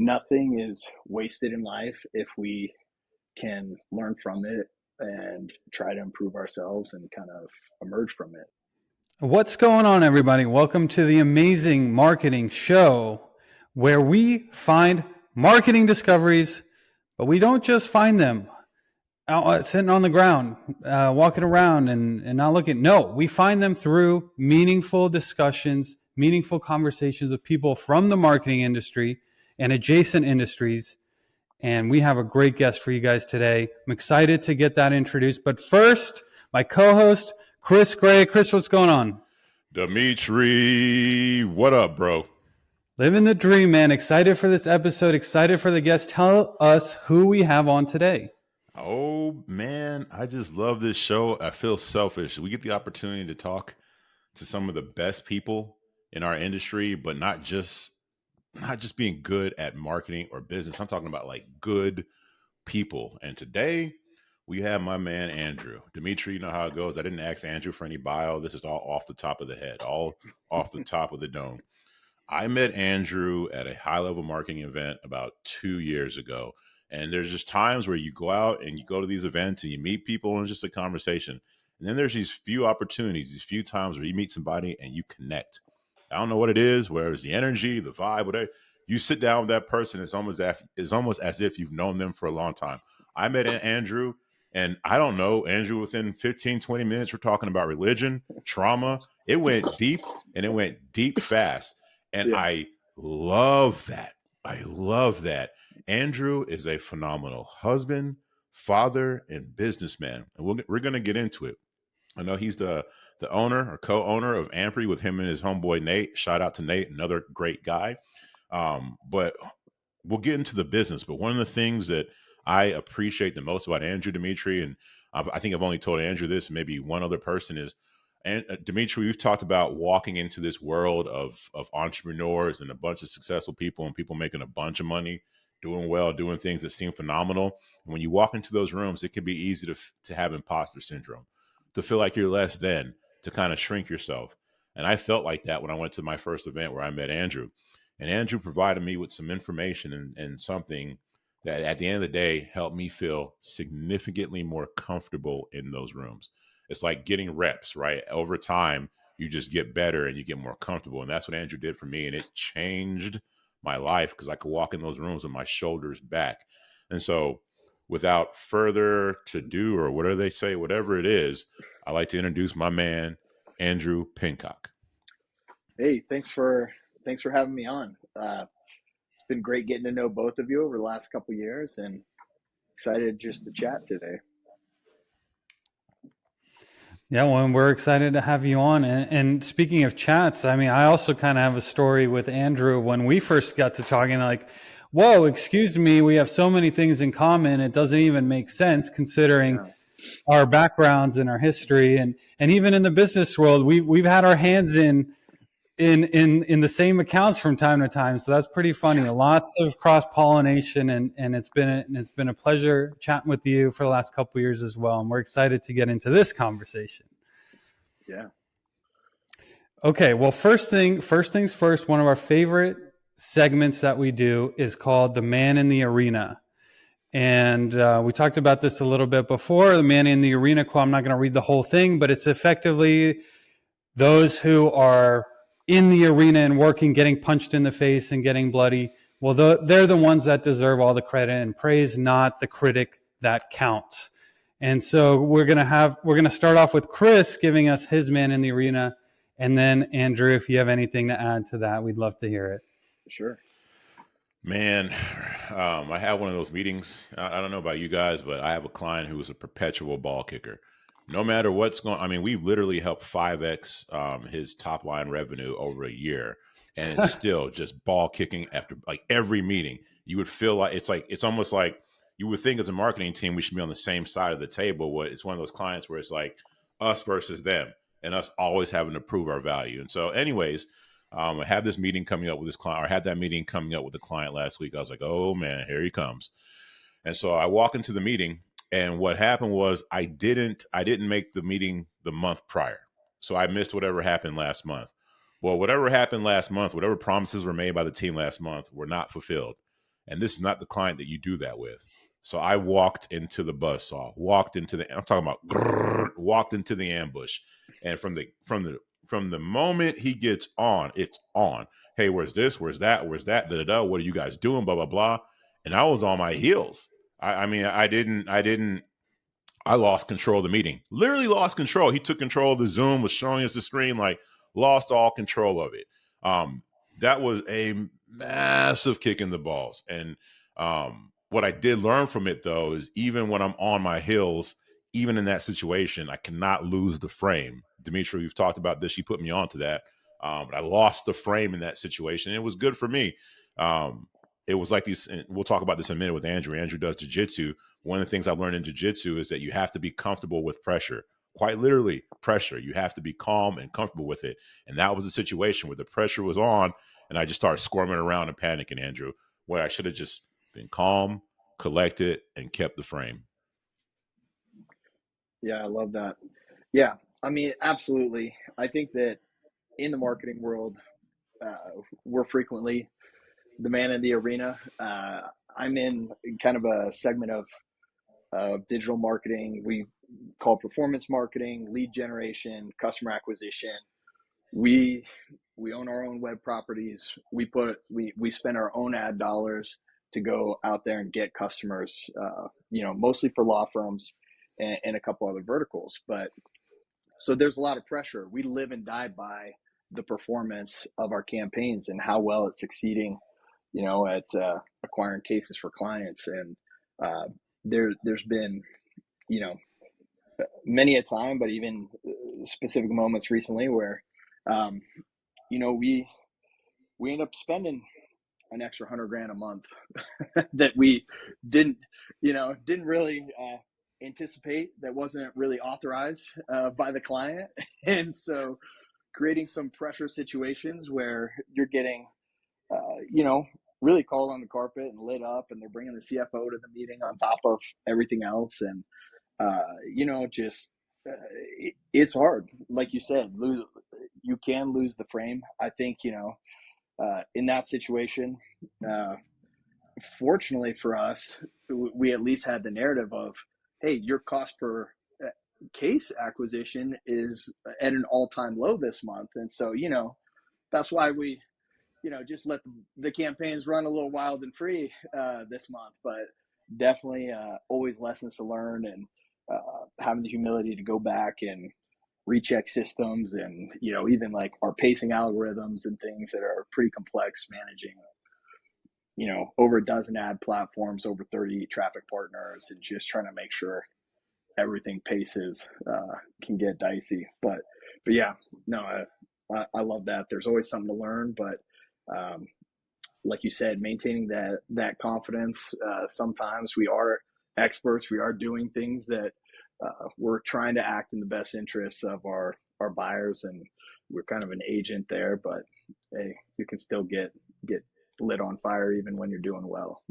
nothing is wasted in life if we can learn from it and try to improve ourselves and kind of emerge from it. What's going on, everybody? Welcome to the Amazing Marketing Show, where we find marketing discoveries, but we don't just find them out sitting on the ground, walking around and not looking. No, we find them through meaningful discussions, meaningful conversations with people from the marketing industry and adjacent industries. And we have a great guest for you guys today. I'm excited to get that introduced. But first, my co-host, Chris Gray. Chris, what's going on? Dmitri, what up, bro? Living the dream, man. Excited for this episode. Excited for the guest. Tell us who we have on today. Oh, man, I just love this show. I feel selfish. We get the opportunity to talk to some of the best people in our industry, but not just being good at marketing or business. I'm talking about like good people. And today we have my man Andrew. Dmitri, you know how it goes. I didn't ask Andrew for any bio. This is all off the top of the head, all off the top of the dome. I met Andrew at a high level marketing event about 2 years ago. And there's just times where you go out and you go to these events and you meet people and it's just a conversation. And then there's these few opportunities, these few times where you meet somebody and you connect. I don't know what it is, whether it's the energy, the vibe, whatever. You sit down with that person, it's almost as if you've known them for a long time. I met Andrew, and I don't know, Andrew, within 15, 20 minutes, we're talking about religion, trauma. It went deep and it went deep fast. And Yeah. I love that. I love that. Andrew is a phenomenal husband, father, and businessman. And we're going to get into it. I know he's the owner or co-owner of Ampri with him and his homeboy Nate. Shout out to Nate, another great guy. But we'll get into the business. But one of the things that I appreciate the most about Andrew Dmitri, and I think I've only told Andrew this, maybe one other person is, and Dmitri, we've talked about walking into this world of entrepreneurs and a bunch of successful people and people making a bunch of money, doing well, doing things that seem phenomenal. And when you walk into those rooms, it can be easy to have imposter syndrome, to feel like you're less than, to kind of shrink yourself. And I felt like that when I went to my first event where I met Andrew. And Andrew provided me with some information and something that at the end of the day helped me feel significantly more comfortable in those rooms. It's like getting reps, right? Over time, you just get better and you get more comfortable. And that's what Andrew did for me. And it changed my life because I could walk in those rooms with my shoulders back. And so, without further to do, or whatever they say, whatever it is, I'd like to introduce my man, Andrew Pincock. Hey, thanks for having me on. It's been great getting to know both of you over the last couple of years, and excited just to chat today. Yeah, well, we're excited to have you on. And speaking of chats, I mean, I also kind of have a story with Andrew when we first got to talking, like, whoa, excuse me, we have so many things in common. It doesn't even make sense considering Yeah, our backgrounds and our history. And even in the business world, we've had our hands in the same accounts from time to time. So that's pretty funny. yeah, Lots of cross pollination, and it's been a pleasure chatting with you for the last couple of years as well. And we're excited to get into this conversation. yeah. Okay, well, first things first. One of our favorite segments that we do is called "The Man in the Arena." And we talked about this a little bit before. The Man in the Arena quote. I'm not going to read the whole thing, but it's effectively those who are in the arena and working, getting punched in the face and getting bloody. Well, they're the ones that deserve all the credit and praise, not the critic that counts. And so we're going to start off with Chris giving us his Man in the Arena. And then Andrew, if you have anything to add to that, we'd love to hear it. Sure. Man, I have one of those meetings. I don't know about you guys, but I have a client who is a perpetual ball kicker. No matter what's going, I mean, we've literally helped 5x his top line revenue over a year, and it's still just ball kicking after like every meeting. You would feel like it's almost like you would think as a marketing team we should be on the same side of the table. What it's one of those clients where it's like us versus them, and us always having to prove our value. And so, anyways, I had this meeting coming up with this client, or I had that meeting coming up with the client last week. I was like, oh man, here he comes. And so I walk into the meeting, and what happened was I didn't make the meeting the month prior. So I missed whatever happened last month. Well, whatever happened last month, whatever promises were made by the team last month were not fulfilled. And this is not the client that you do that with. So I walked into the buzzsaw, walked into the, I'm talking about, walked into the ambush. And from the moment he gets on, it's on. Hey, where's this? Where's that? Where's that? Da, da, da. What are you guys doing? Blah, blah, blah. And I was on my heels. I mean, I lost control of the meeting. Literally lost control. He took control of the Zoom, was showing us the screen, like lost all control of it. Um, that was a massive kick in the balls. And what I did learn from it, though, is even when I'm on my heels, even in that situation, I cannot lose the frame. Dmitri, we've talked about this. You put me onto that. But I lost the frame in that situation. It was good for me. It was like these, and we'll talk about this in a minute with Andrew. Andrew does jiu-jitsu. One of the things I learned in jiu-jitsu is that you have to be comfortable with pressure. Quite literally, pressure. You have to be calm and comfortable with it. And that was a situation where the pressure was on, and I just started squirming around and panicking, Andrew, where I should have just been calm, collected, and kept the frame. Yeah, I love that. Yeah, I mean, absolutely. I think that in the marketing world, we're frequently the man in the arena. I'm in kind of a segment of digital marketing. We call performance marketing, lead generation, customer acquisition. We we own our own web properties. We spend our own ad dollars to go out there and get customers. Mostly for law firms and a couple other verticals. But so there's a lot of pressure. We live and die by the performance of our campaigns and how well it's succeeding, at acquiring cases for clients. And there's been, you know, many a time, but even specific moments recently where, um, we end up spending an extra 100 grand a month that we didn't, didn't really anticipate, that wasn't really authorized by the client. And so creating some pressure situations where you're getting, really called on the carpet and lit up, and they're bringing the CFO to the meeting on top of everything else. And, just it's hard. Like you said, you can lose the frame. I think, in that situation, uh, fortunately for us, we at least had the narrative of, hey, your cost per case acquisition is at an all-time low this month. And so, that's why we, just let the campaigns run a little wild and free this month. But definitely always lessons to learn, and having the humility to go back and recheck systems, and, even like our pacing algorithms and things that are pretty complex, managing over a dozen ad platforms, over 30 traffic partners, and just trying to make sure everything paces can get dicey. But yeah, no, I love that. There's always something to learn, but like you said, maintaining that confidence. Sometimes we are experts. We are doing things that we're trying to act in the best interests of our buyers, and we're kind of an agent there. But hey, you can still get lit on fire even when you're doing well.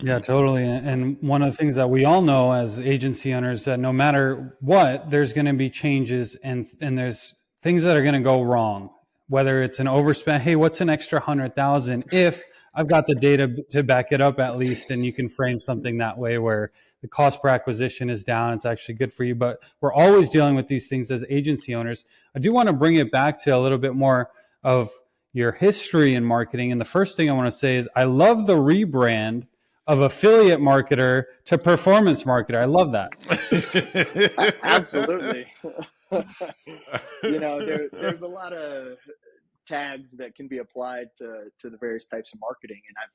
Yeah, totally. And one of the things that we all know as agency owners, that no matter what, there's going to be changes, and there's things that are going to go wrong. Whether it's an overspend, hey, what's an extra 100,000? If I've got the data to back it up at least, and you can frame something that way where the cost per acquisition is down, it's actually good for you. But we're always dealing with these things as agency owners. I do want to bring it back to a little bit more of your history in marketing. And the first thing I want to say is I love the rebrand of affiliate marketer to performance marketer. I love that. Absolutely. There's a lot of tags that can be applied to the various types of marketing, and I've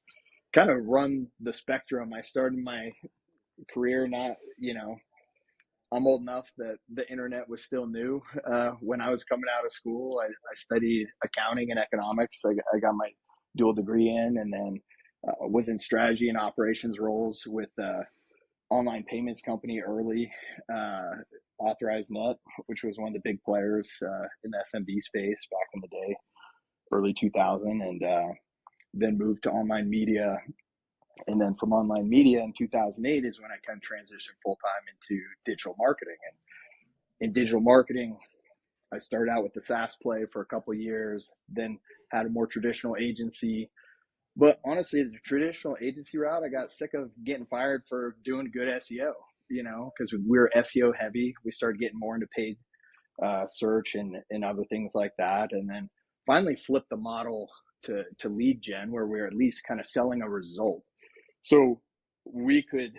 kind of run the spectrum. I started my career not, I'm old enough that the internet was still new. When I was coming out of school, I studied accounting and economics. I got my dual degree in, and then was in strategy and operations roles with online payments company early, Authorized Net, which was one of the big players in the SMB space back in the day, early 2000, and then moved to online media. And then from online media in 2008 is when I kind of transitioned full time into digital marketing. And in digital marketing, I started out with the SaaS play for a couple of years, then had a more traditional agency, But honestly, the traditional agency route, I got sick of getting fired for doing good SEO, because we were SEO heavy. We started getting more into paid search and other things like that. And then finally flipped the model to lead gen, where we're at least kind of selling a result. So we could,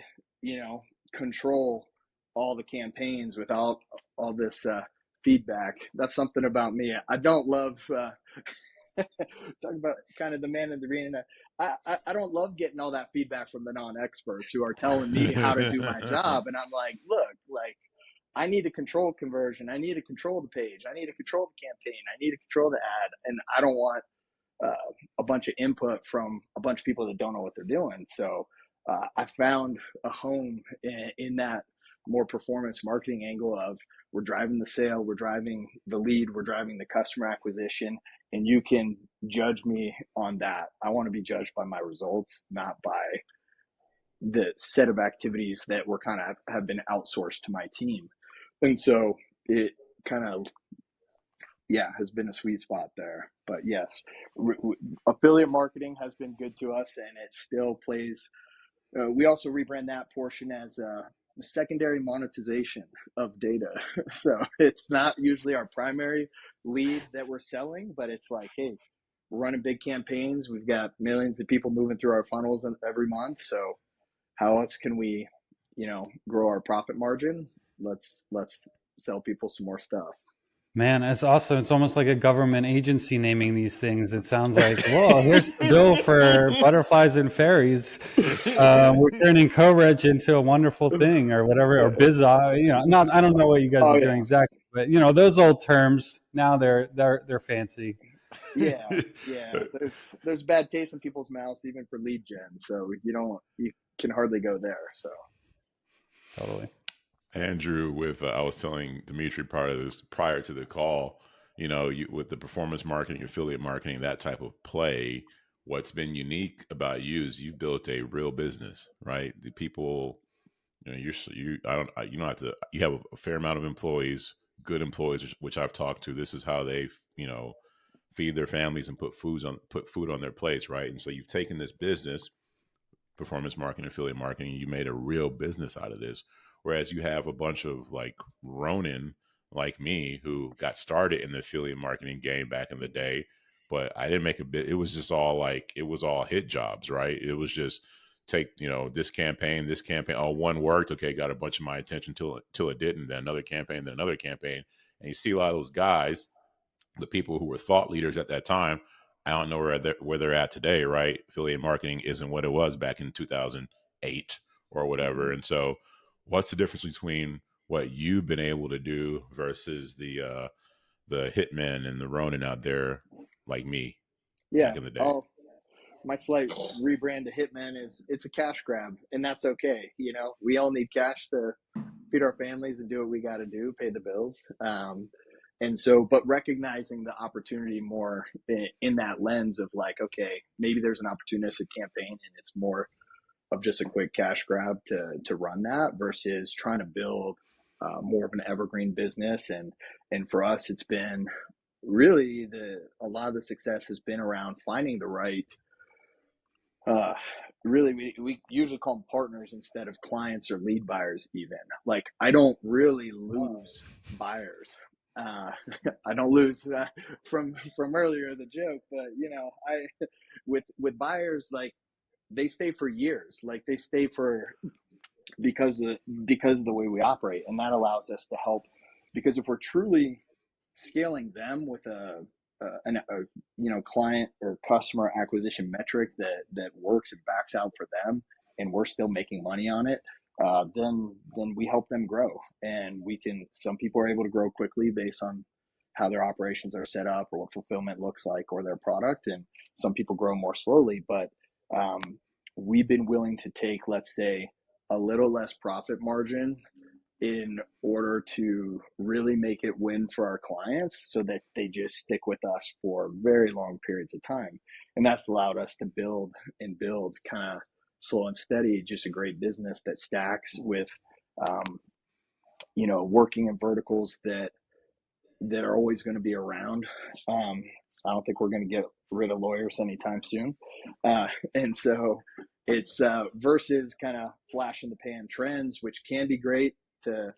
control all the campaigns without all this feedback. That's something about me. I don't love talk about kind of the man in the arena. I don't love getting all that feedback from the non-experts who are telling me how to do my job. And I'm like, look, like, I need to control conversion. I need to control the page. I need to control the campaign. I need to control the ad. And I don't want a bunch of input from a bunch of people that don't know what they're doing. So I found a home in that more performance marketing angle of, we're driving the sale, we're driving the lead, we're driving the customer acquisition, and you can judge me on that. I want to be judged by my results, not by the set of activities that were kind of have been outsourced to my team. And so it kind of, has been a sweet spot there. But yes, affiliate marketing has been good to us, and it still plays. We also rebrand that portion as secondary monetization of data. So it's not usually our primary lead that we're selling, but it's like, hey, we're running big campaigns. We've got millions of people moving through our funnels every month. So how else can we, grow our profit margin? Let's sell people some more stuff. Man, it's awesome. It's almost like a government agency naming these things. It sounds like, well, here's the bill for butterflies and fairies. We're turning co-reg into a wonderful thing, or whatever, or biz. Not. I don't know what you guys Oh are doing yeah, exactly, but those old terms now they're fancy. yeah. There's bad taste in people's mouths even for lead gen. So you can hardly go there. So Totally. Andrew, with I was telling Dmitri prior to the call, with the performance marketing, affiliate marketing, that type of play, what's been unique about you is you've built a real business, right? The people, you don't have to. You have a fair amount of employees, good employees, which I've talked to. This is how they, feed their families and put food on their plates, right? And so you've taken this business, performance marketing, affiliate marketing, you made a real business out of this. Whereas you have a bunch of like Ronin, like me, who got started in the affiliate marketing game back in the day, but I didn't make a bit. It was just all like, it was all hit jobs, right? It was just take, this campaign. Oh, one worked. Okay. Got a bunch of my attention till it didn't. Then another campaign, then another campaign. And you see a lot of those guys, the people who were thought leaders at that time, I don't know where they're at today, right? Affiliate marketing isn't what it was back in 2008 or whatever. mm-hmm. And so, what's the difference between what you've been able to do versus the hitmen and the Ronin out there like me Yeah, back in the day? my slight rebrand to Hitman is, it's a cash grab, and that's okay. We all need cash to feed our families and do what we got to do, pay the bills. And so, but recognizing the opportunity more in that lens of like, okay, maybe there's an opportunistic campaign and it's more of just a quick cash grab to run that versus trying to build more of an evergreen business. And for us, it's been really a lot of the success has been around finding the right uh really we usually call them partners instead of clients or lead buyers. Even like, I don't really lose buyers. uh I don't lose from earlier the joke, but I with buyers, like, they stay for years. Like, they stay for because of the way we operate, and that allows us to help. Because if we're truly scaling them with a client or customer acquisition metric that works and backs out for them, and we're still making money on it, then we help them grow. And we can, some people are able to grow quickly based on how their operations are set up or what fulfillment looks like or their product, and some people grow more slowly. But um, we've been willing to take, let's say, a little less profit margin in order to really make it win for our clients, so that they just stick with us for very long periods of time. And that's allowed us to build kind of slow and steady, just a great business that stacks with, um, working in verticals that are always going to be around. Um, I don't think we're going to get rid of lawyers anytime soon. And so it's versus kind of flash in the pan trends, which can be great to,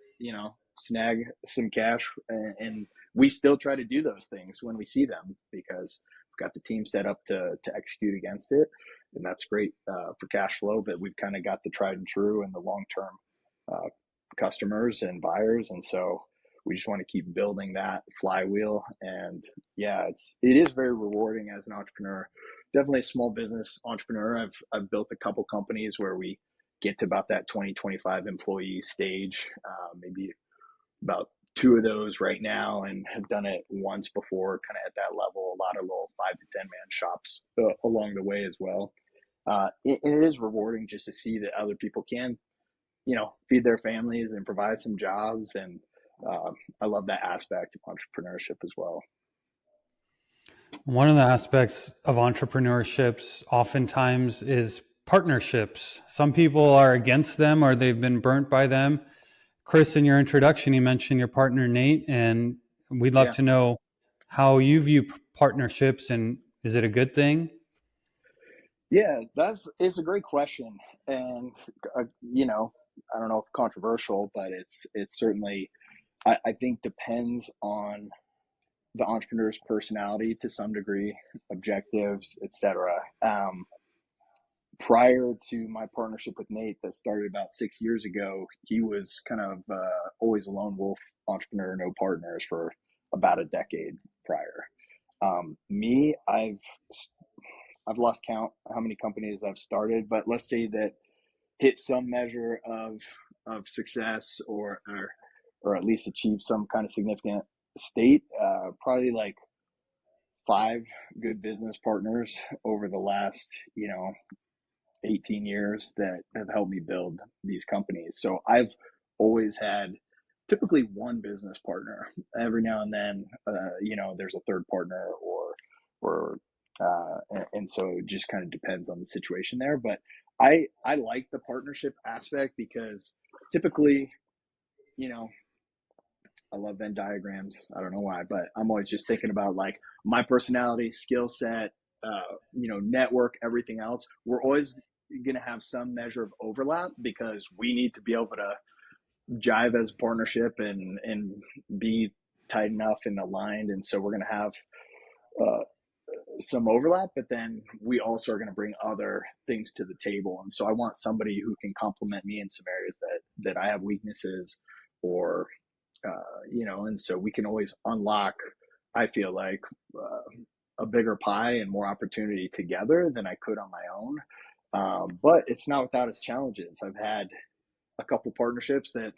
snag some cash. And we still try to do those things when we see them because we've got the team set up to execute against it. And that's great for cash flow, but we've kind of got the tried and true and the long-term customers and buyers. And so we just want to keep building that flywheel. And yeah, it is very rewarding as an entrepreneur. Definitely a small business entrepreneur. I've built a couple companies where we get to about that 20, 25 employee stage, maybe about 2 of those right now, and have done it once before, kind of at that level. A lot of little 5 to 10 man shops along the way as well. It is rewarding just to see that other people can, feed their families and provide some jobs. And I love that aspect of entrepreneurship as well. One of the aspects of entrepreneurships oftentimes is partnerships. Some people are against them or they've been burnt by them. Chris, in your introduction, you mentioned your partner, Nate, and we'd love to know how you view partnerships, and is it a good thing? Yeah, it's a great question. And, I don't know if controversial, but it's certainly, I think, depends on the entrepreneur's personality to some degree, objectives, etc. Prior to my partnership with Nate that started about 6 years ago, he was kind of always a lone wolf entrepreneur, no partners for about a decade prior. Me, I've lost count how many companies I've started, but let's say that hit some measure of success or at least achieve some kind of significant state. Probably like 5 good business partners over the last 18 years that have helped me build these companies. So I've always had typically one business partner. Every now and then, there's a third partner or and so it just kind of depends on the situation there. But I like the partnership aspect because typically, I love Venn diagrams. I don't know why, but I'm always just thinking about like my personality, skill set, network, everything else. We're always going to have some measure of overlap because we need to be able to jive as a partnership and be tight enough and aligned. And so we're going to have some overlap, but then we also are going to bring other things to the table. And so I want somebody who can complement me in some areas that I have weaknesses or, and so we can always unlock, I feel like, a bigger pie and more opportunity together than I could on my own. But it's not without its challenges. I've had a couple partnerships that,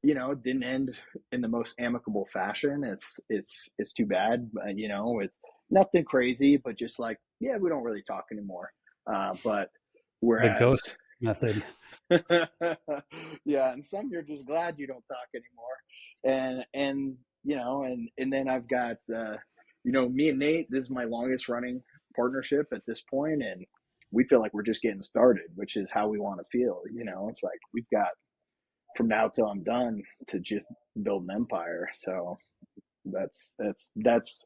didn't end in the most amicable fashion. It's too bad. It's nothing crazy, but just like, yeah, we don't really talk anymore. But The whereas, ghost method. yeah, and some you're just glad you don't talk anymore. And then I've got, me and Nate, this is my longest running partnership at this point, and we feel like we're just getting started, which is how we want to feel. It's like we've got from now till I'm done to just build an empire. So that's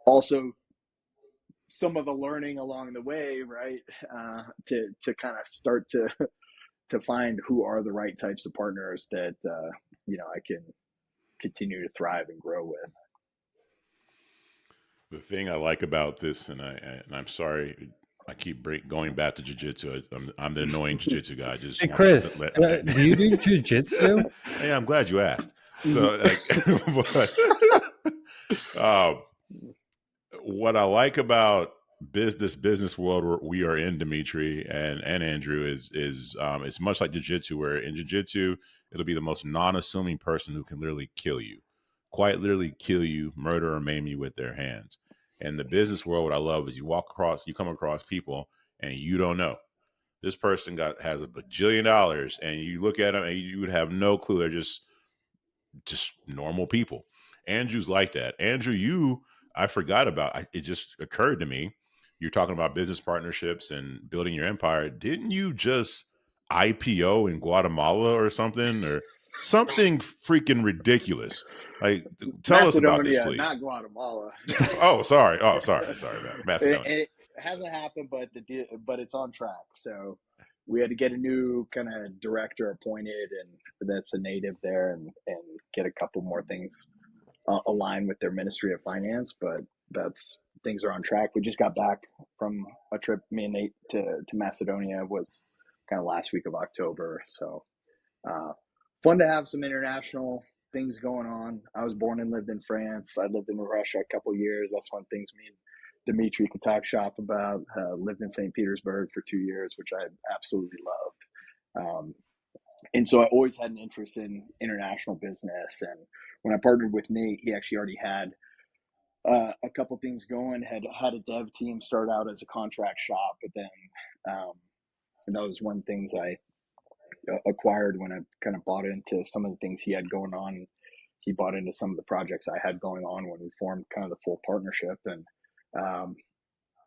also some of the learning along the way, right? To kind of start to find who are the right types of partners that I can continue to thrive and grow with. The thing I like about this, and I'm sorry, I keep going back to jujitsu. I'm the annoying jujitsu guy. I just Hey, want Chris, to let. do you do jujitsu? Hey, I'm glad you asked. So, like, but, what I like about this business world where we are in, Dmitri and Andrew, is it's much like jiu-jitsu, where in jiu-jitsu it'll be the most non-assuming person who can literally kill you, quite literally kill you, murder or maim you with their hands. And the business world, what I love is you come across people and you don't know. This person has a bajillion dollars, and you look at them and you would have no clue. They're just normal people. Andrew's like that. Andrew, I forgot about. It just occurred to me. You're talking about business partnerships and building your empire. Didn't you just IPO in Guatemala or something? Or something freaking ridiculous. Like, tell us about this, Macedonia, please. not Guatemala. Oh, sorry. Oh, sorry, man. Macedonia. It hasn't happened, but it's on track. So we had to get a new kind of director appointed, and that's a native there, and get a couple more things aligned with their Ministry of Finance. But that's things are on track. We just got back from a trip, me and Nate, to Macedonia. It was kind of last week of October. So uh, fun to have some international things going on. I was born and lived in France. I lived in Russia a couple years. That's one things me and Dmitri could talk shop about. Lived in St. Petersburg for 2 years, which I absolutely loved. And so I always had an interest in international business. And when I partnered with Nate, he actually already had a couple things going. Had a dev team start out as a contract shop, but then and that was one things I acquired when I kind of bought into some of the things he had going on. He bought into some of the projects I had going on when we formed kind of the full partnership. And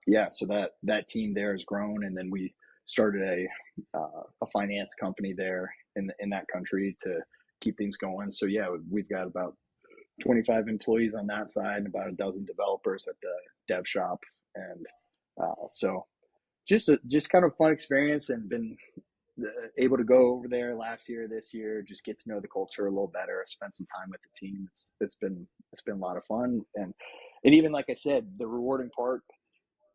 yeah, so that team there has grown, and then we started a finance company there in that country to keep things going. So yeah, we've got about 25 employees on that side and about a dozen developers at the dev shop. And so just kind of fun experience, and been able to go over there last year, this year, just get to know the culture a little better, spend some time with the team. It's been a lot of fun, and even like I said, the rewarding part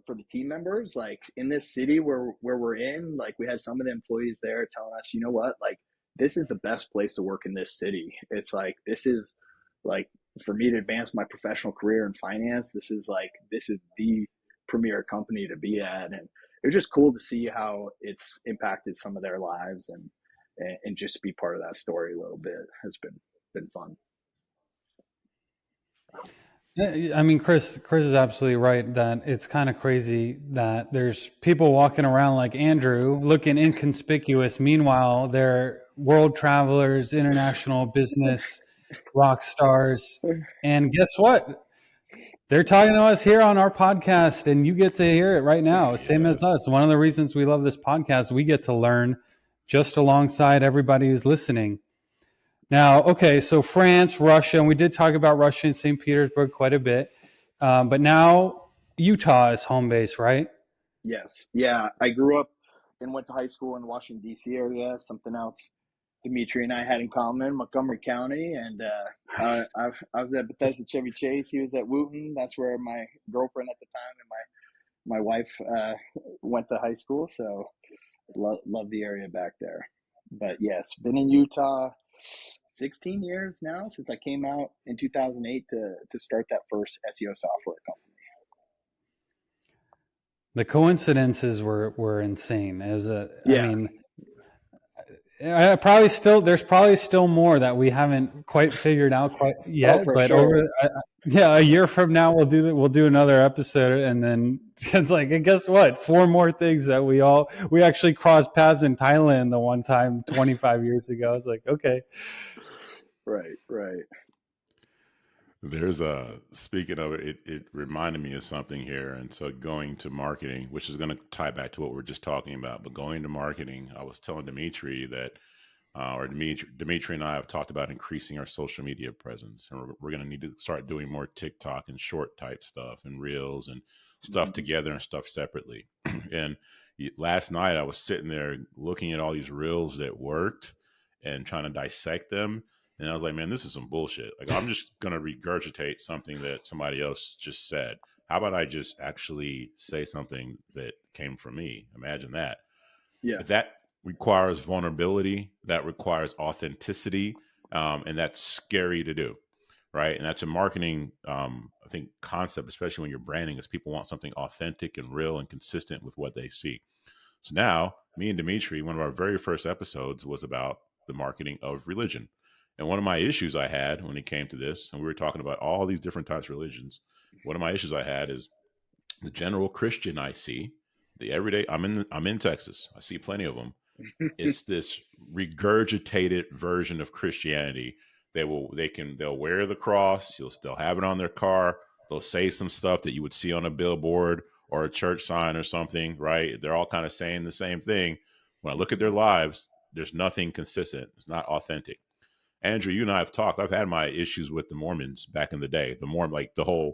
for the team members, like in this city where we're in, like we had some of the employees there telling us, you know what, like this is the best place to work in this city. It's like, this is like, for me to advance my professional career in finance, this is the premier company to be at. And it was just cool to see how it's impacted some of their lives, and just be part of that story a little bit has been fun. I mean, Chris is absolutely right that it's kind of crazy that there's people walking around like Andrew looking inconspicuous. Meanwhile, they're world travelers, international business rock stars. And guess what? They're talking to us here on our podcast, and you get to hear it right now, same as Yes. us. One of the reasons we love this podcast, we get to learn just alongside everybody who's listening. Now, okay, so France, Russia, and we did talk about Russia and St. Petersburg quite a bit, but now Utah is home base, right? Yes. Yeah. I grew up and went to high school in the Washington, D.C. area. Something else Dmitri and I had in common, Montgomery County. And I was at Bethesda Chevy Chase. He was at Wooten. That's where my girlfriend at the time and my wife went to high school. So love the area back there. But yes, been in Utah 16 years now, since I came out in 2008 to start that first SEO software company. The coincidences were insane. It was I Yeah. mean, there's probably still more that we haven't quite figured out quite Oh, yet. for But sure. yeah, a year from now we'll do another episode, and then it's like, and guess what? 4 more things that we actually crossed paths in Thailand the one time 25 years ago. It's like, okay. Right. There's speaking of it, it reminded me of something here. And so going to marketing, which is going to tie back to what we're just talking about, but going to marketing, I was telling Dimitri that, Dimitri and I have talked about increasing our social media presence. And we're going to need to start doing more TikTok and short type stuff and reels and stuff Mm-hmm. together and stuff separately. And last night I was sitting there looking at all these reels that worked and trying to dissect them, and I was like, man, this is some bullshit. Like, I'm just going to regurgitate something that somebody else just said. How about I just actually say something that came from me? Imagine that. Yeah. But that requires vulnerability, that requires authenticity, and that's scary to do. Right. And that's a marketing, I think, concept, especially when you're branding, is people want something authentic and real and consistent with what they see. So now, me and Dimitri, one of our very first episodes was about the marketing of religion. And one of my issues I had when it came to this, and we were talking about all these different types of religions, one of my issues I had is the general Christian I see, the everyday. I'm in Texas. I see plenty of them. It's this regurgitated version of Christianity. They'll wear the cross. They'll have it on their car. They'll say some stuff that you would see on a billboard or a church sign or something, right? They're all kind of saying the same thing. When I look at their lives, there's nothing consistent. It's not authentic. Andrew, you and I have talked. I've had my issues with the Mormons back in the day, the Mormon, like the whole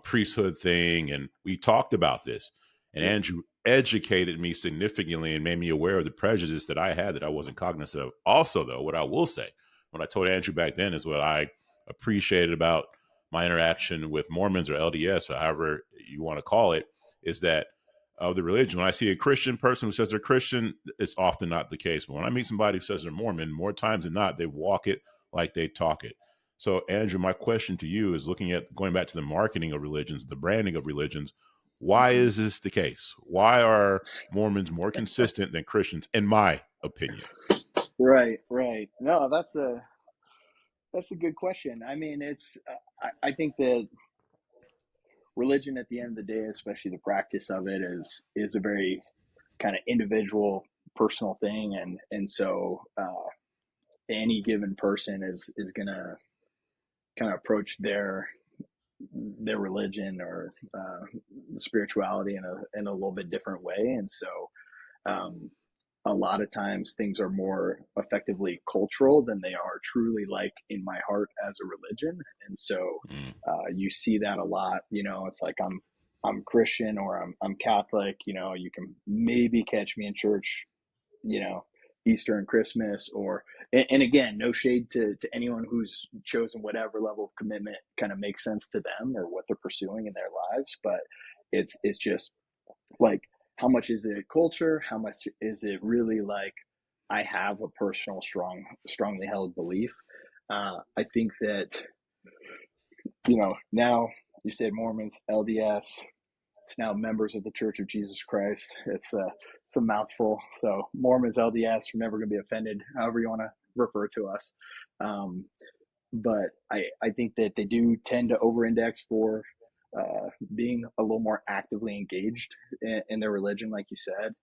priesthood thing. And we talked about this. And Yeah. Andrew educated me significantly and made me aware of the prejudice that I had that I wasn't cognizant of. Also, though, what I will say, what I told Andrew back then is what I appreciated about my interaction with Mormons or LDS, or however you want to call it, is that of the religion. When I see a Christian person who says they're Christian, it's often not the case. But when I meet somebody who says they're Mormon, more times than not, they walk it like they talk it. So, Andrew, my question to you is looking at going back to the marketing of religions, the branding of religions. Why Mhm. is this the case? Why are Mormons more consistent than Christians, in my opinion? Right, right. No, that's a good question. I mean, it's I think that religion at the end of the day, especially the practice of it, is a very kind of individual, personal thing, and so any given person is gonna kind of approach their religion or spirituality in a little bit different way, and so um, a lot of times things are more effectively cultural than they are truly like in my heart as a religion, and so Mm, you see that a lot. It's like I'm Christian or I'm Catholic. You can maybe catch me in church, you know, Easter and Christmas, or and again, no shade to anyone who's chosen whatever level of commitment kind of makes sense to them or what they're pursuing in their lives, but it's just like, how much is it culture? How much is it really like I have a personal strongly held belief? I think that now you said Mormons, LDS. It's now members of the Church of Jesus Christ. It's a mouthful. So Mormons, LDS, we're never going to be offended, however you want to refer to us. Um, but I think that they do tend to over-index for being a little more actively engaged in their religion, like you said.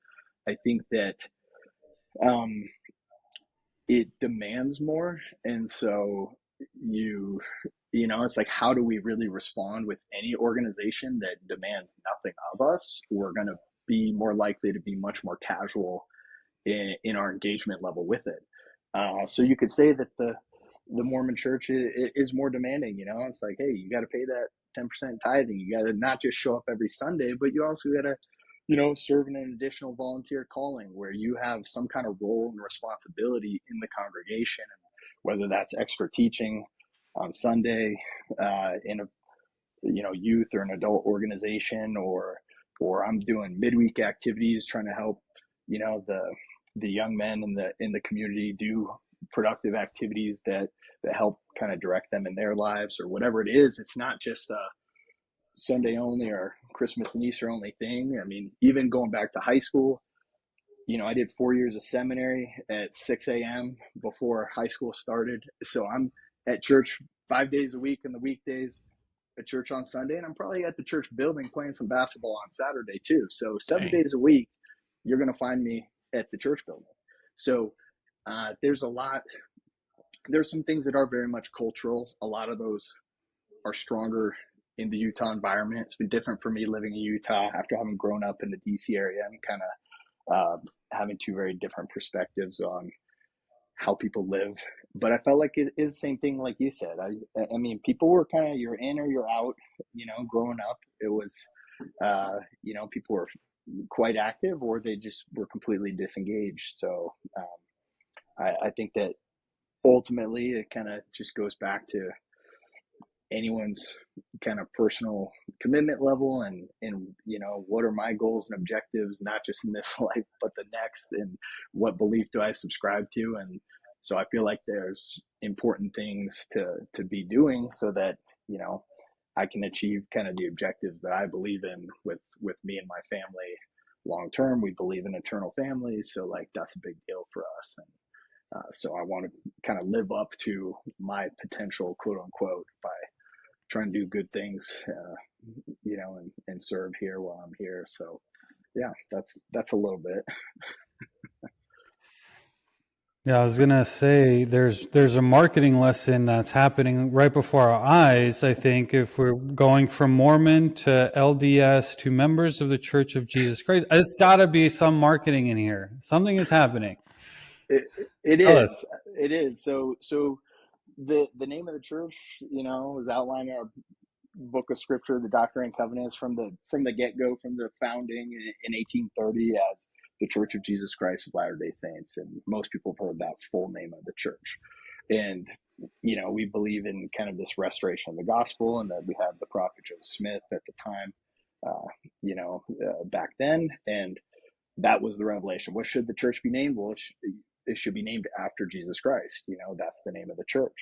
I think that um, it demands more, and so you it's like, how do we really respond with any organization that demands nothing of us? We're going to be more likely to be much more casual in our engagement level with it. So you could say that the Mormon Church is more demanding. It's like, hey, you got to pay that 10% tithing. You got to not just show up every Sunday, but you also got to serve in an additional volunteer calling where you have some kind of role and responsibility in the congregation, whether that's extra teaching on Sunday in a youth or an adult organization, or I'm doing midweek activities trying to help the young men in the community do productive activities that help kind of direct them in their lives, or whatever it is. It's not just a Sunday only or Christmas and Easter only thing. I mean, even going back to high school, I did 4 years of seminary at 6 a.m. before high school started. So I'm at church 5 days a week in the weekdays, at church on Sunday, and I'm probably at the church building playing some basketball on Saturday too. So seven dang. days a week, you're going to find me at the church building. So there's a lot. There's some things that are very much cultural. A lot of those are stronger in the Utah environment. It's been different for me living in Utah after having grown up in the DC area and kind of having two very different perspectives on how people live. But I felt like it is the same thing, like you said. I mean, people were kind of, you're in or you're out. Growing up, it was, people were quite active, or they just were completely disengaged. So I think that ultimately it kind of just goes back to anyone's kind of personal commitment level, and what are my goals and objectives, not just in this life but the next, and what belief do I subscribe to. And so I feel like there's important things to be doing so that I can achieve kind of the objectives that I believe in with me and my family long term. We believe in eternal families, so like that's a big deal for us. And so I want to kind of live up to my potential, quote unquote, by trying to do good things, and serve here while I'm here. So yeah, that's a little bit. Yeah, I was gonna say there's a marketing lesson that's happening right before our eyes. I think if we're going from Mormon to LDS to members of the Church of Jesus Christ, it's got to be some marketing in here. Something is happening. It, it Tell is. us. It is. So the name of the church, is outlined in our book of scripture, the Doctrine and Covenants, from the get go, from the founding in 1830 as the Church of Jesus Christ of Latter-day Saints, and most people have heard that full name of the church. And we believe in kind of this restoration of the gospel, and that we have the prophet Joseph Smith at the time, back then, and that was the revelation. What should the church be named? Well, it should be named after Jesus Christ. That's the name of the church.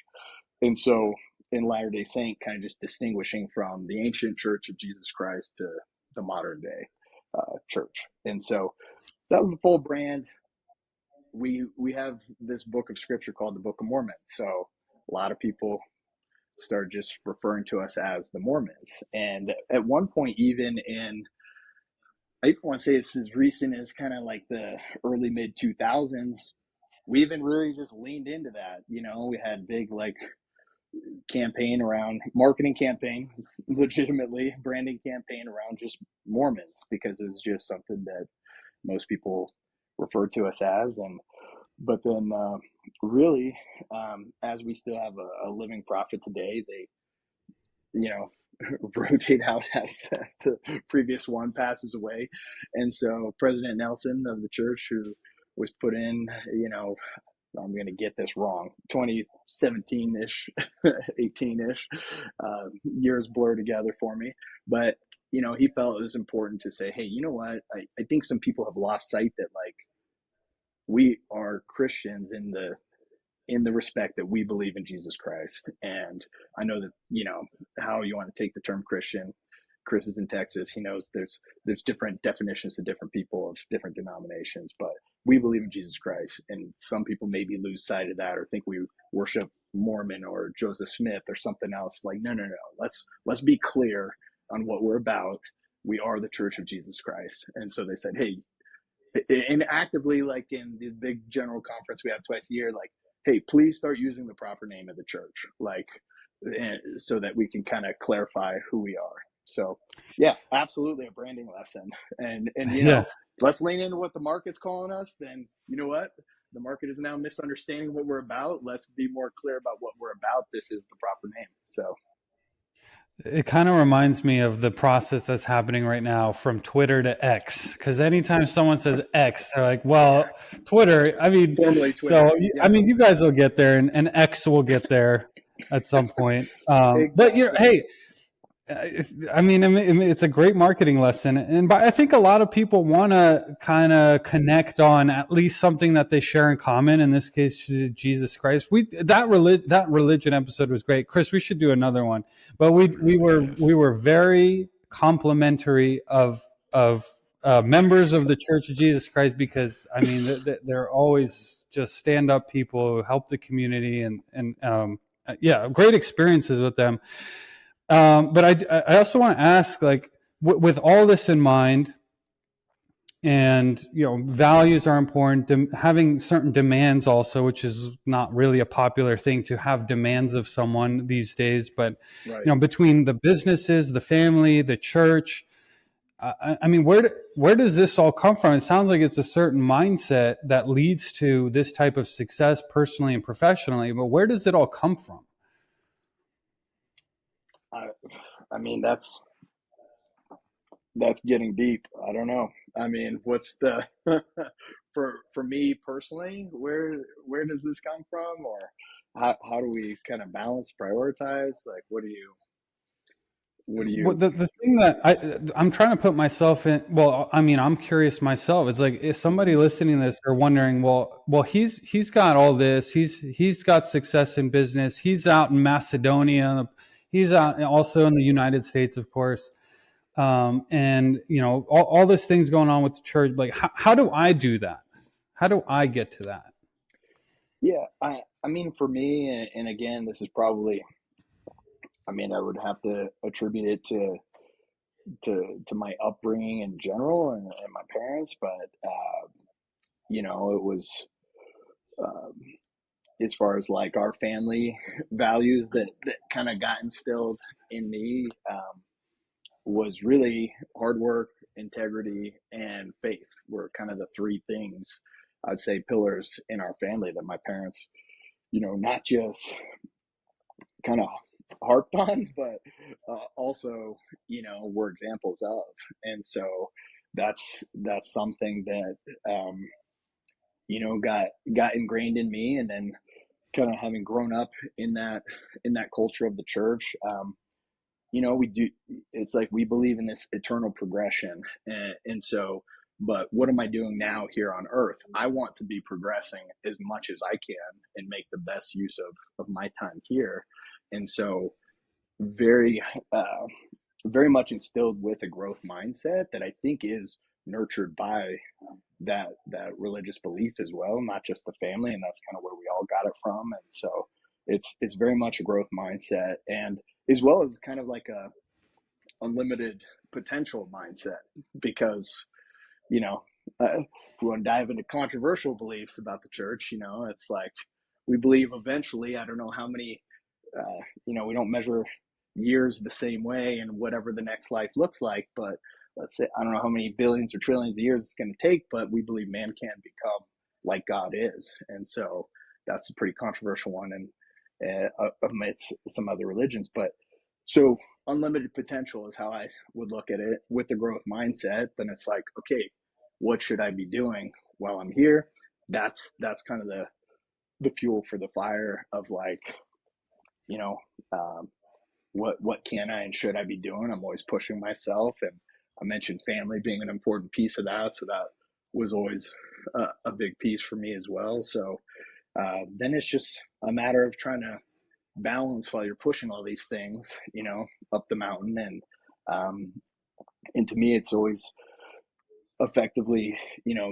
And so in Latter-day Saint, kind of just distinguishing from the ancient church of Jesus Christ to the modern day church. And so that was the full brand. We have this book of scripture called the Book of Mormon. So a lot of people started just referring to us as the Mormons. And at one point, I want to say it's as recent as kind of like the early mid 2000s, we even really just leaned into that. We had big marketing campaign, legitimately branding campaign around just Mormons, because it was just something that most people referred to us as. But then really, as we still have a living prophet today, they, rotate out as the previous one passes away. And so President Nelson of the church, who was put in, I'm going to get this wrong, 2017-ish, 18-ish, years blur together for me. But, he felt it was important to say, hey, you know what? I think some people have lost sight that we are Christians in the respect that we believe in Jesus Christ. And I know that, how you want to take the term Christian. Chris is in Texas. He knows there's different definitions to different people of different denominations, but we believe in Jesus Christ. And some people maybe lose sight of that or think we worship Mormon or Joseph Smith or something else. No. Let's be clear on what we're about. We are the Church of Jesus Christ. And so they said, hey, and actively, in the big general conference we have twice a year, hey, please start using the proper name of the church, so that we can kind of clarify who we are. So yeah, absolutely a branding lesson. And Yeah. let's lean into what the market's calling us. Then you know what? The market is now misunderstanding what we're about. Let's be more clear about what we're about. This is the proper name. So It kind of reminds me of the process that's happening right now from Twitter to X. Because anytime someone says X, they're like, well, Twitter, formerly Twitter. so, Yeah. you guys will get there and X will get there at some point. But, Exactly. hey, it's a great marketing lesson. And but I think a lot of people want to kind of connect on at least something that they share in common. In this case, Jesus Christ. That religion episode was great. Chris, we should do another one. But we were very complimentary of members of the Church of Jesus Christ, because they're always just stand up people who help the community, and great experiences with them. But I also want to ask, with all this in mind, and values are important. Having certain demands also, which is not really a popular thing to have demands of someone these days. But right. between the businesses, the family, the church, where does this all come from? It sounds like it's a certain mindset that leads to this type of success personally and professionally. But where does it all come from? That's getting deep. I don't know. What's the for me personally, where does this come from, or how do we kind of balance, prioritize? What do you Well, the thing that I'm trying to put myself in. Well, I'm curious myself. It's like, if somebody listening to this, they're wondering, well, he's got all this. He's got success in business. He's out in Macedonia. He's out also in the United States, of course. And all those things going on with the church. How do I do that? How do I get to that? Yeah, for me, and again, this is probably, I would have to attribute it to my upbringing in general, and my parents, but it was, um, as far as our family values that kind of got instilled in me, was really hard work, integrity, and faith were kind of the three things I'd say, pillars in our family that my parents, not just kind of harped on, but also, were examples of. And so that's something that, got ingrained in me. And then kind of having grown up in that culture of the church, we do, it's like we believe in this eternal progression. And so, but what am I doing now here on earth? I want to be progressing as much as I can and make the best use of my time here. And so very, very much instilled with a growth mindset that I think is nurtured by that religious belief as well, not just the family. And that's kind of where we all got it from. And so it's very much a growth mindset, and as well as kind of like a unlimited potential mindset, because if we want to dive into controversial beliefs about the church, it's like we believe eventually, I don't know how many, we don't measure years the same way and whatever the next life looks like, but let's say, I don't know how many billions or trillions of years it's going to take, but we believe man can become like God is. And so that's a pretty controversial one, and amidst some other religions. But so unlimited potential is how I would look at it with the growth mindset. Then it's like, okay, what should I be doing while I'm here? That's kind of the fuel for the fire of like, what can I and should I be doing? I'm always pushing myself. And I mentioned family being an important piece of that. So that was always a big piece for me as well. So then it's just a matter of trying to balance while you're pushing all these things, up the mountain. And to me, it's always effectively,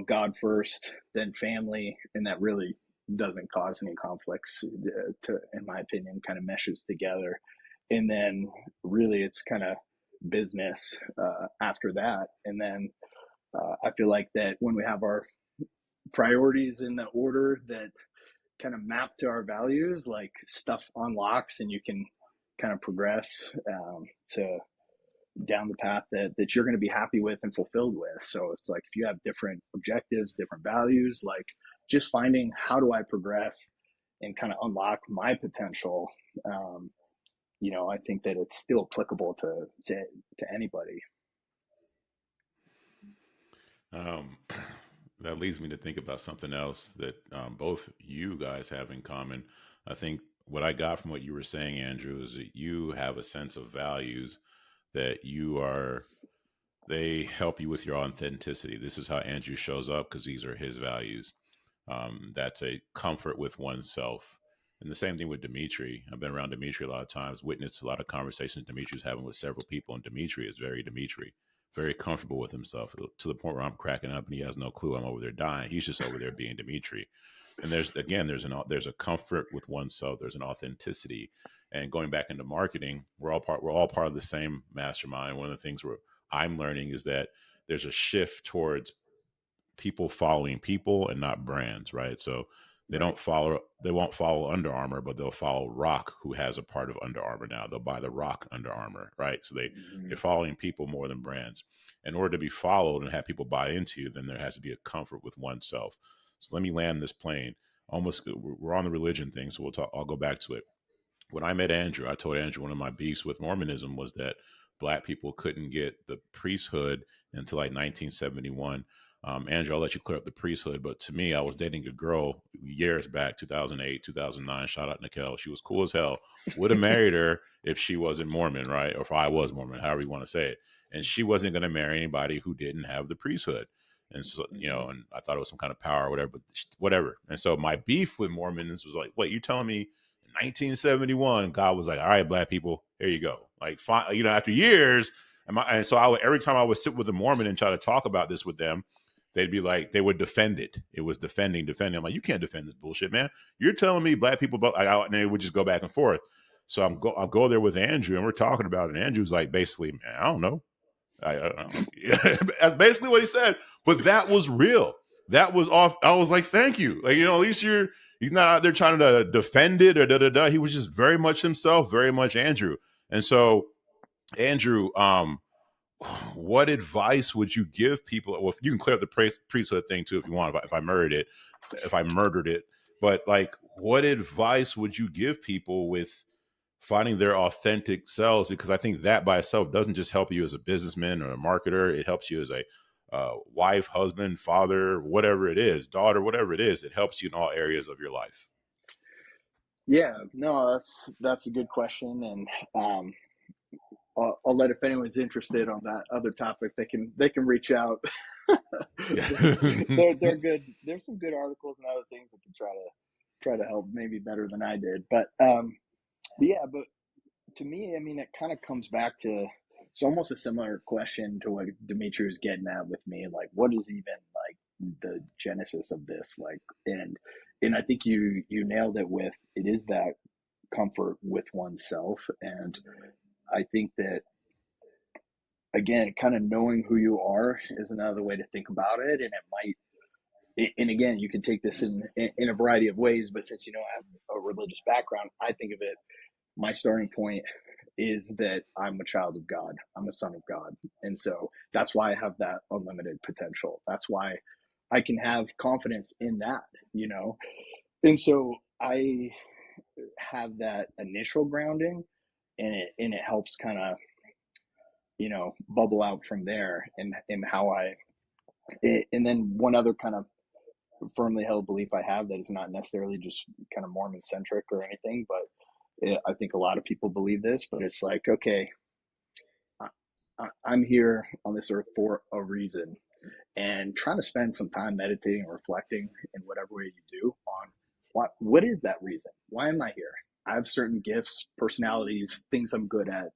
God first, then family. And that really doesn't cause any conflicts in my opinion, kind of meshes together. And then really it's kind of business after that. And then I feel like that when we have our priorities in the order that kind of map to our values, like stuff unlocks and you can kind of progress to down the path that you're going to be happy with and fulfilled with. So it's like, if you have different objectives, different values, like just finding how do I progress and kind of unlock my potential. I think that it's still applicable to anybody. That leads me to think about something else that both you guys have in common. I think what I got from what you were saying, Andrew, is that you have a sense of values that they help you with your authenticity. This is how Andrew shows up because these are his values. That's a comfort with oneself. And the same thing with Dmitri. I've been around Dmitri a lot of times, witnessed a lot of conversations Dimitri's having with several people, and Dmitri is very Dmitri, very comfortable with himself to the point where I'm cracking up and he has no clue I'm over there dying. He's just over there being Dmitri. And there's a comfort with oneself. There's an authenticity. And going back into marketing, we're all part of the same mastermind. One of the things I'm learning is that there's a shift towards people following people and not brands, right? So they Right. won't follow Under Armour, but they'll follow Rock, who has a part of Under Armour now. They'll buy the Rock Under Armour, right? So they're following people more than brands. In order to be followed and have people buy into you, then there has to be a comfort with oneself. So let me land this plane. We're on the religion thing, so I'll go back to it. When I met Andrew, I told Andrew one of my beefs with Mormonism was that Black people couldn't get the priesthood until like 1971. Andrew, I'll let you clear up the priesthood, but to me, I was dating a girl years back, 2008, 2009. Shout out Nicole. She was cool as hell. Would have married her if she wasn't Mormon, right? Or if I was Mormon, however you want to say it. And she wasn't going to marry anybody who didn't have the priesthood. And so, and I thought it was some kind of power or whatever, but whatever. And so my beef with Mormons was like, wait, you telling me 1971, God was like, all right, Black people, here you go. Like, fine, after years. And so every time I would sit with a Mormon and try to talk about this with them, they'd be like, they would defend it. It was defending. I'm like, you can't defend this bullshit, man. You're telling me Black people, and they would just go back and forth. So I'll go there with Andrew and we're talking about it. And Andrew's like, basically, man, I don't know. That's basically what he said. But that was real. That was off. I was like, thank you. Like, at least he's not out there trying to defend it or da. He was just very much himself, very much Andrew. And so Andrew, what advice would you give people? Well, you can clear up the priesthood thing too if you want. If I murdered it, but like, what advice would you give people with finding their authentic selves? Because I think that by itself doesn't just help you as a businessman or a marketer. It helps you as a wife, husband, father, whatever it is, daughter, whatever it is. It helps you in all areas of your life. Yeah, no, that's a good question, and I'll let, if anyone's interested on that other topic, they can reach out. They're good. There's some good articles and other things that can try to help maybe better than I did. But to me, I mean, it kind of comes back to, it's almost a similar question to what Dmitri was getting at with me. Like, what is even like the genesis of this? Like, and I think you nailed it with, it is that comfort with oneself. And I think that, again, kind of knowing who you are is another way to think about it. And it might, and again, you can take this in a variety of ways, but since I have a religious background, I think of it, my starting point is that I'm a child of God. I'm a son of God. And so that's why I have that unlimited potential. That's why I can have confidence in that. And so I have that initial grounding, and it helps kind of, bubble out from there, and how and then one other kind of firmly held belief I have that is not necessarily just kind of Mormon centric or anything, but I think a lot of people believe this, but it's like, okay, I'm here on this earth for a reason, and trying to spend some time meditating and reflecting in whatever way you do on what is that reason? Why am I here? I have certain gifts, personalities, things I'm good at.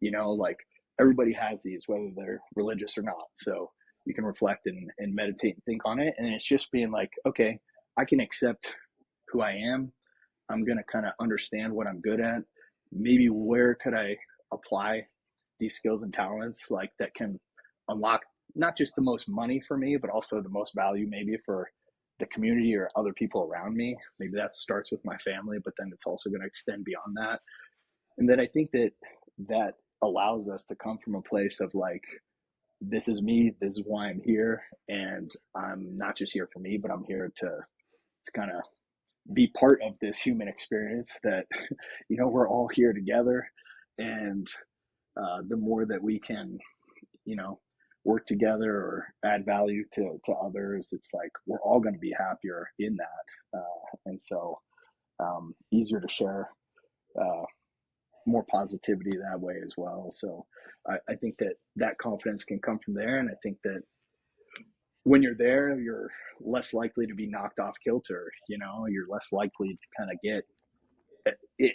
Like, everybody has these, whether they're religious or not. So you can reflect and meditate and think on it. And it's just being like, okay, I can accept who I am. I'm going to kind of understand what I'm good at. Maybe where could I apply these skills and talents, like, that can unlock not just the most money for me, but also the most value maybe for the community or other people around me. Maybe that starts with my family, but then it's also going to extend beyond that. And then I think that allows us to come from a place of like, this is me, this is why I'm here, and I'm not just here for me, but I'm here to kind of be part of this human experience that we're all here together. And the more that we can, you know work together or add value to others, it's like we're all going to be happier in that. And so, easier to share uh, more positivity that way as well. So I think that confidence can come from there. And I think that when you're there, you're less likely to be knocked off kilter. You're less likely to kind of get it.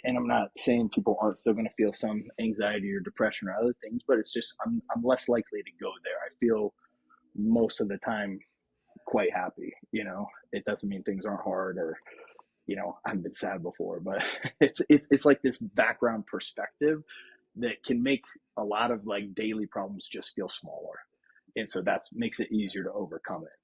And I'm not saying people aren't still going to feel some anxiety or depression or other things, but it's just, I'm less likely to go there. I feel most of the time quite happy. It doesn't mean things aren't hard, or I haven't been sad before, but it's like this background perspective that can make a lot of like daily problems just feel smaller, and so that makes it easier to overcome it.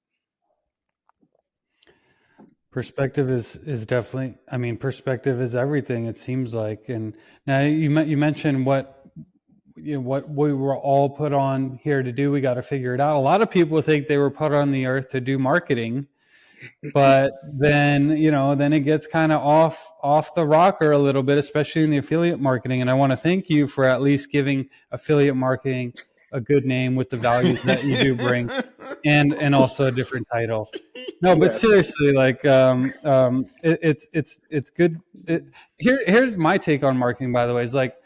Perspective is definitely. I mean, perspective is everything. It seems like. And now you mentioned what what we were all put on here to do. We got to figure it out. A lot of people think they were put on the earth to do marketing, but then then it gets kind of off the rocker a little bit, especially in the affiliate marketing. And I want to thank you for at least giving affiliate marketing a good name with the values that you do bring, and also a different title. No, but Yeah. seriously, like it's good. Here's my take on marketing, by the way, is like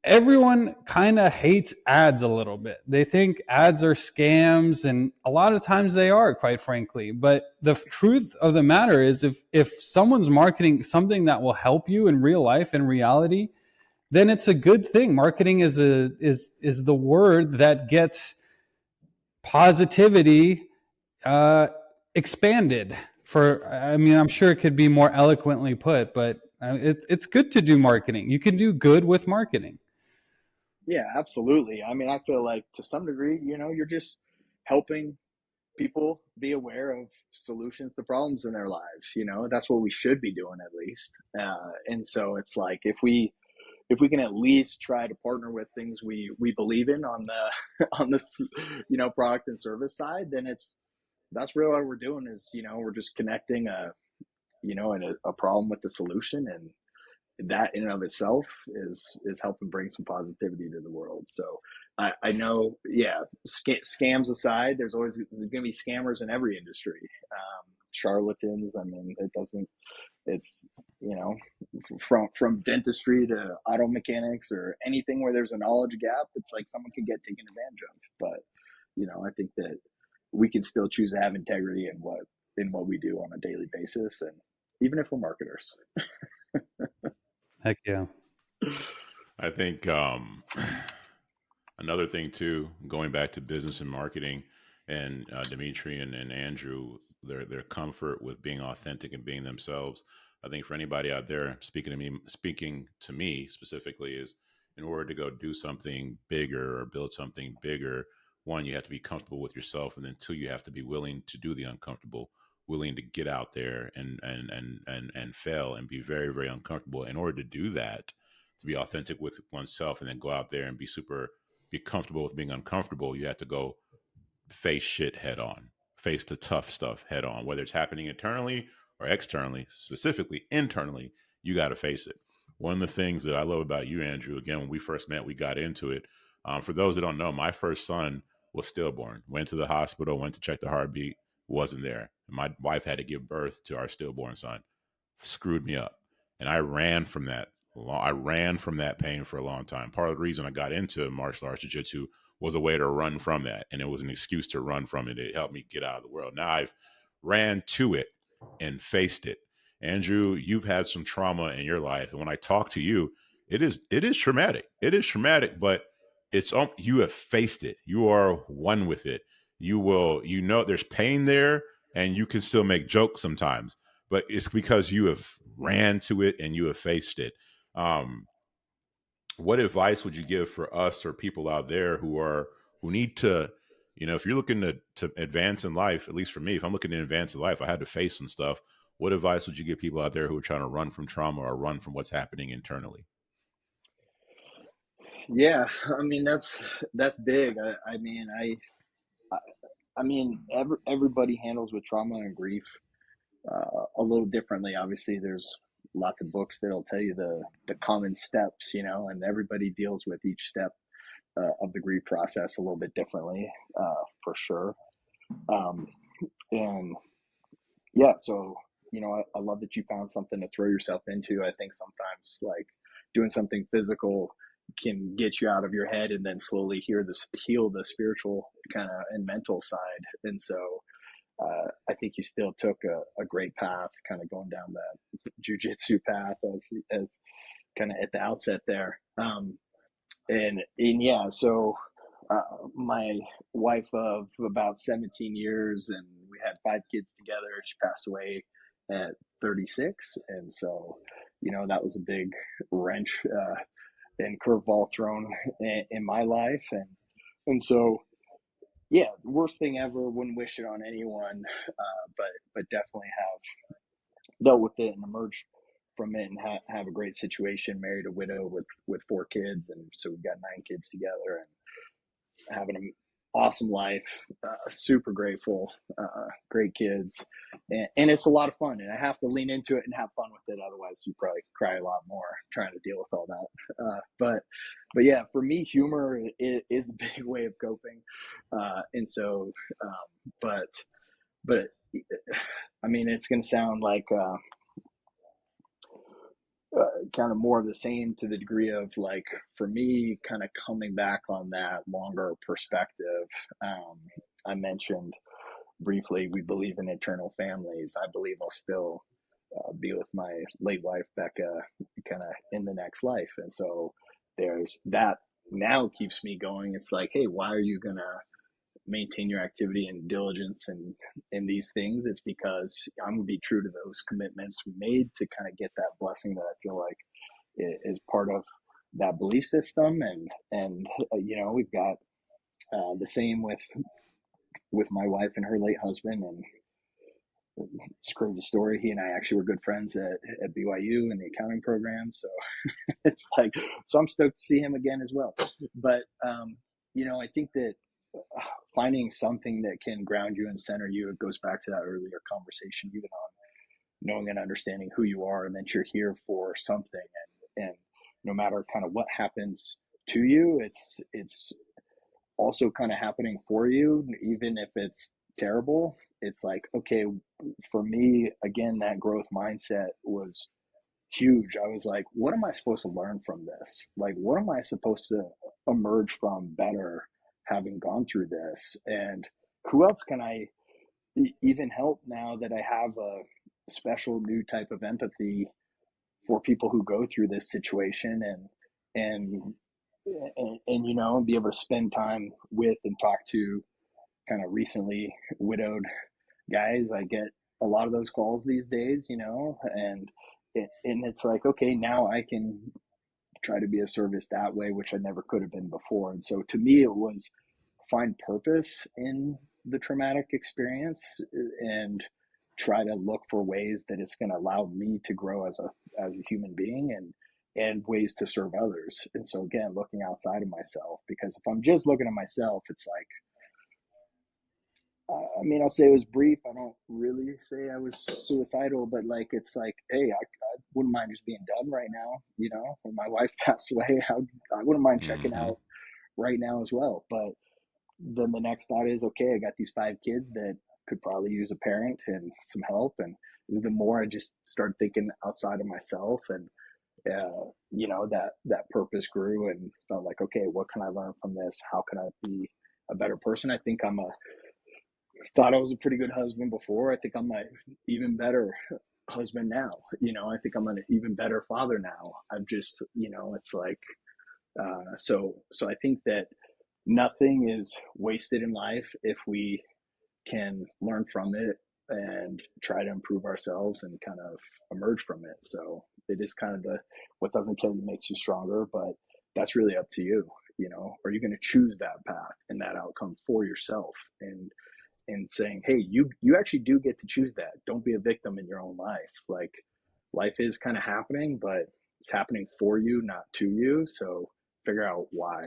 everyone kind of hates ads a little bit. They think ads are scams, and a lot of times they are, quite frankly. But the truth of the matter is, if someone's marketing something that will help you in real life, in reality, then it's a good thing. Marketing is the word that gets positivity expanded. I mean, I'm sure it could be more eloquently put, but it's good to do marketing. You can do good with marketing. Yeah, absolutely. I mean, I feel like to some degree, you're just helping people be aware of solutions to problems in their lives. That's what we should be doing, at least. And so it's like, if we if we can at least try to partner with things we believe in on the on this, product and service side, then that's really all we're doing is, we're just connecting a problem with the solution, and that in and of itself is helping bring some positivity to the world. So I know, yeah, scams aside, there's going to be scammers in every industry, charlatans. I mean, it's, from dentistry to auto mechanics or anything where there's a knowledge gap, it's like someone can get taken advantage of. But I think that we can still choose to have integrity in what we do on a daily basis, and even if we're marketers. Heck yeah. I think another thing too, going back to business and marketing, and Dmitri and Andrew, their comfort with being authentic and being themselves. I think for anybody out there speaking to me specifically, is in order to go do something bigger or build something bigger, one, you have to be comfortable with yourself, and then two, you have to be willing to do the uncomfortable, willing to get out there and fail and be very, very uncomfortable. In order to do that, to be authentic with oneself, and then go out there and be comfortable with being uncomfortable, you have to go face shit head on, face the tough stuff head on, whether it's happening internally or externally. Specifically internally, you got to face it. One of the things that I love about you, Andrew, again, when we first met, we got into it. For those that don't know, my first son was stillborn. Went to the hospital, went to check the heartbeat, wasn't there. My wife had to give birth to our stillborn son. Screwed me up, and I ran from that. I ran from that pain for a long time. Part of the reason I got into martial arts jiu-jitsu was a way to run from that, and it was an excuse to run from it. It helped me get out of the world. Now I've ran to it and faced it. Andrew, you've had some trauma in your life, and when I talk to you, it is traumatic. It is traumatic, but you have faced it. You are one with it. There's pain there, and you can still make jokes sometimes, but it's because you have ran to it and you have faced it. Um, what advice would you give for us or people out there who need to, if you're looking to advance in life, at least for me, if I'm looking to advance in life, I had to face some stuff. What advice would you give people out there who are trying to run from trauma or run from what's happening internally? Yeah, I mean, that's big. Everybody handles with trauma and grief a little differently. Obviously, there's lots of books that'll tell you the common steps, and everybody deals with each step of the grief process a little bit differently, for sure. Um, and yeah, so I love that you found something to throw yourself into. I think sometimes, like, doing something physical can get you out of your head and then slowly heal the spiritual kind of and mental side. And so I think you still took a great path, kind of going down that jujitsu path as kind of at the outset there. And yeah, so my wife of about 17 years, and we had 5 kids together. She passed away at 36, and so that was a big wrench and curveball thrown in my life, and so yeah, worst thing ever. Wouldn't wish it on anyone, but definitely have dealt with it and emerged from it, and have a great situation. Married a widow with 4 kids, and so we've got 9 kids together, and having an awesome life. Super grateful. Great kids, and it's a lot of fun. And I have to lean into it and have fun with it. Otherwise, you probably cry a lot more trying to deal with all that. But yeah, for me, humor is a big way of coping. And so, but I mean, it's going to sound like kind of more of the same, to the degree of, like, for me, kind of coming back on that longer perspective. I mentioned briefly, we believe in eternal families. I believe I'll still be with my late wife, Becca, kind of in the next life. And so there's that now keeps me going. It's like, hey, why are you going to maintain your activity and diligence and in these things? It's because I'm going to be true to those commitments we made to kind of get that blessing that I feel like is part of that belief system. And we've got the same with my wife and her late husband, and it's a crazy story. He and I actually were good friends at BYU in the accounting program. So it's like, so I'm stoked to see him again as well. But, I think that finding something that can ground you and center you, it goes back to that earlier conversation, even on knowing and understanding who you are and that you're here for something. And no matter kind of what happens to you, it's also kind of happening for you, even if it's terrible. It's like, okay, for me, again, that growth mindset was huge. I was like, what am I supposed to learn from this? Like, what am I supposed to emerge from better having gone through this? And who else can I even help now that I have a special new type of empathy for people who go through this situation and be able to spend time with and talk to kind of recently widowed guys. I get a lot of those calls these days, and it's like, okay, now I can try to be a service that way, which I never could have been before. And so to me, it was find purpose in the traumatic experience and try to look for ways that it's going to allow me to grow as a human being and ways to serve others. And so again, looking outside of myself, because if I'm just looking at myself, it's like, I'll say it was brief. I don't really say I was suicidal, but like, it's like, hey, I wouldn't mind just being done right now. When my wife passed away, I wouldn't mind checking out right now as well. But then the next thought is, okay, I got these 5 kids that could probably use a parent and some help. And the more I just started thinking outside of myself, and that purpose grew and felt like, okay, what can I learn from this? How can I be a better person? I think thought I was a pretty good husband before. I think I'm an even better husband now. I think I'm an even better father now. I'm just, it's like, so I think that nothing is wasted in life if we can learn from it and try to improve ourselves and kind of emerge from it. So it is kind of what doesn't kill you makes you stronger, but that's really up to you. Are you going to choose that path and that outcome for yourself? And saying, hey, you actually do get to choose that. Don't be a victim in your own life. Like, life is kind of happening, but it's happening for you, not to you. So figure out why.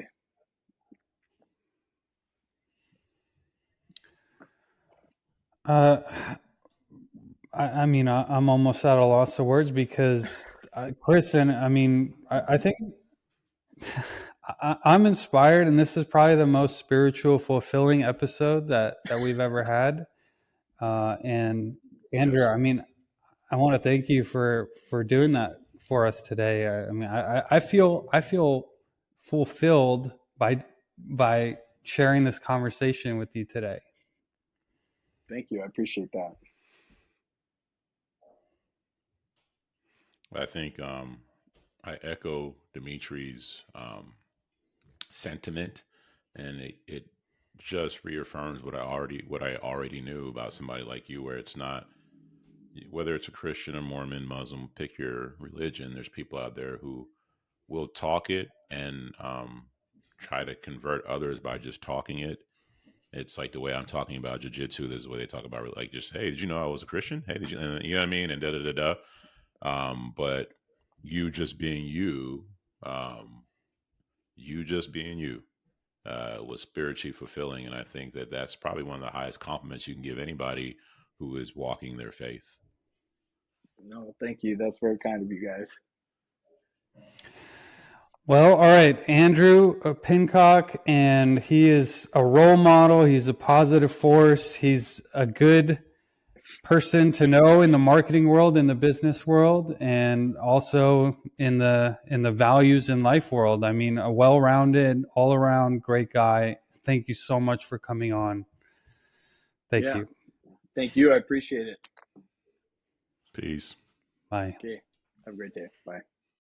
I'm almost at a loss of words because, Chris, and I think I'm inspired, and this is probably the most spiritual, fulfilling episode that we've ever had. And Andrew, Yes. I want to thank you for doing that for us today. I feel fulfilled by sharing this conversation with you today. Thank you. I appreciate that. I think I echo Dimitri's sentiment, and it just reaffirms what I already knew about somebody like you, where it's not, whether it's a Christian or Mormon, Muslim, pick your religion. There's people out there who will talk it and try to convert others by just talking it. It's like the way I'm talking about jujitsu. This is the way they talk about, like, just, hey, did you know I was a Christian? Hey, did you? And, you know what I mean? And da da da da. But you just being you, um, you just being you, was spiritually fulfilling, and I think that that's probably one of the highest compliments you can give anybody who is walking their faith. No, thank you. That's very kind of you guys. Well, all right, Andrew Pincock, and he is a role model. He's a positive force. He's a good person to know in the marketing world, in the business world, and also in the values in life world. A well-rounded, all-around great guy. Thank you so much for coming on. Thank Yeah. you. Thank you. I appreciate it. Peace. Bye. Okay. Have a great day. Bye.